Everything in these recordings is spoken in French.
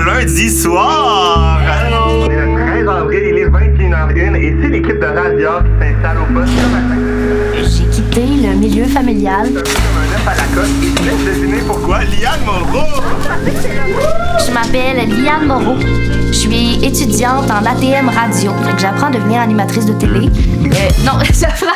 lundi soir. On est le 13 avril, il est 21h01 et c'est l'équipe de Radia qui s'installe au poste ce matin. J'ai quitté le milieu familial. C'est un peu comme un œuf à la coque et tu laisses deviner pourquoi. Liane Moreau. Je m'appelle Liane Moreau. Je suis étudiante en ATM radio. Fait que j'apprends à devenir animatrice de télé. Non, j'apprends...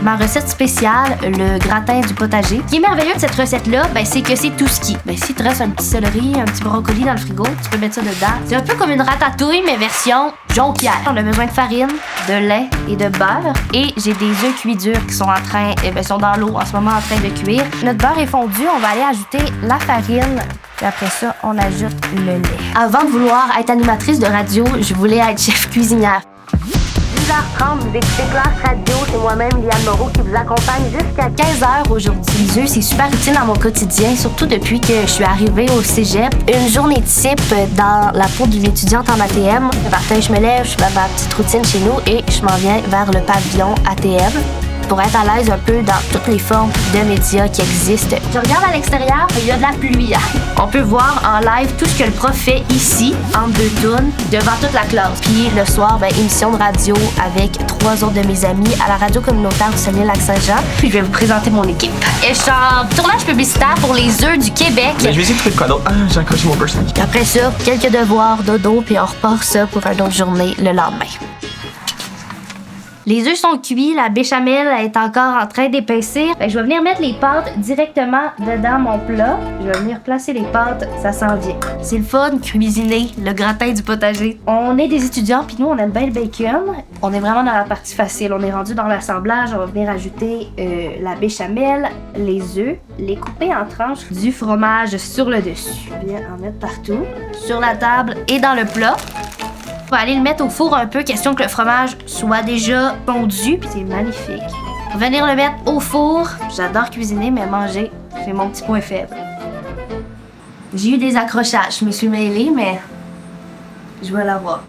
Ma recette spéciale, le gratin du potager. Ce qui est merveilleux de cette recette-là, c'est que c'est tout ski. Si tu restes un petit céleri, un petit brocoli dans le frigo, tu peux mettre ça dedans. C'est un peu comme une ratatouille, mais version jonquière. On a besoin de farine, de lait et de beurre. Et j'ai des œufs cuits durs qui sont sont dans l'eau en ce moment en train de cuire. Notre beurre est fondu, on va aller ajouter la farine. Puis après ça, on ajoute le lait. Avant de vouloir être animatrice de radio, je voulais être chef cuisinière. 10h30, vous écoutez Classe Radio, c'est moi-même, Liane Moreau, qui vous accompagne jusqu'à 15h aujourd'hui. Les œufs, c'est super utile dans mon quotidien, surtout depuis que je suis arrivée au cégep. Une journée type dans la peau d'une étudiante en ATM. Le matin, je me lève, je fais ma petite routine chez nous et je m'en viens vers le pavillon ATM. Pour être à l'aise un peu dans toutes les formes de médias qui existent. Je regarde à l'extérieur, il y a de la pluie. On peut voir en live tout ce que le prof fait ici, entre deux tunes, devant toute la classe. Puis le soir, émission de radio avec 3 autres de mes amis à la radio communautaire du Saguenay-Lac-Saint-Jean. Puis je vais vous présenter mon équipe. Et je suis en tournage publicitaire pour les œufs du Québec. Je vais essayer de trouver de quoi d'autre. Ah, j'ai accroché mon personne. Après ça, quelques devoirs, dodo, puis on repart ça pour une autre journée le lendemain. Les œufs sont cuits, la béchamel est encore en train d'épaissir. Je vais venir mettre les pâtes directement dedans mon plat. Je vais venir placer les pâtes, ça s'en vient. C'est le fun, cuisiner, le gratin du potager. On est des étudiants, puis nous, on aime bien le bacon. On est vraiment dans la partie facile. On est rendu dans l'assemblage. On va venir ajouter la béchamel, les œufs, les couper en tranches, du fromage sur le dessus. Je viens en mettre partout, sur la table et dans le plat. On va aller le mettre au four un peu, question que le fromage soit déjà fondu, puis c'est magnifique. Venir le mettre au four. J'adore cuisiner, mais manger, c'est mon petit point faible. J'ai eu des accrochages, je me suis mêlée, mais je vais l'avoir.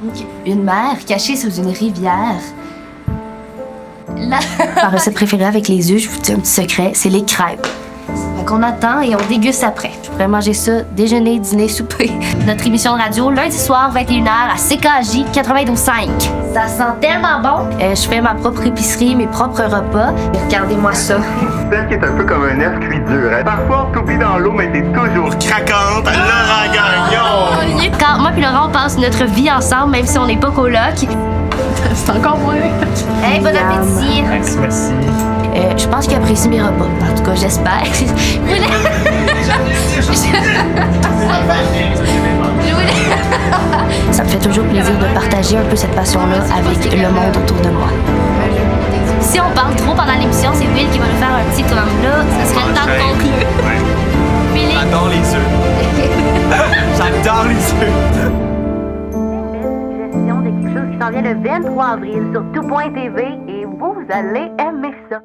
Okay. Une mer cachée sous une rivière. Ma recette préférée avec les œufs, je vous dis un petit secret, c'est les crêpes. Fait qu'on attend et on déguste après. Je pourrais manger ça déjeuner, dîner, souper. Notre émission de radio, lundi soir, 21h, à CKJ 92.5. Ça sent tellement bon. Je fais ma propre épicerie, mes propres repas. Regardez-moi ça. Celle qui est un peu comme un œuf cuit dur. Parfois, on t'oublie dans l'eau, mais t'es toujours Craquante, Laurent Gagnon. Quand moi et Laurent, on passe notre vie ensemble, même si on n'est pas coloc. C'est encore moins. Hey, bon appétit. Merci. Je pense qu'il apprécie mes repas. En tout cas, j'espère. Ça me fait toujours plaisir de partager un peu cette passion-là avec le monde autour de moi. Si on parle trop pendant l'émission, c'est Will qui va nous faire un petit comme là. Ça serait le temps de conclure. J'adore les œufs. J'adore les œufs. Suggestion de quelque chose qui s'en vient le 23 avril sur tout.tv et vous allez aimer ça.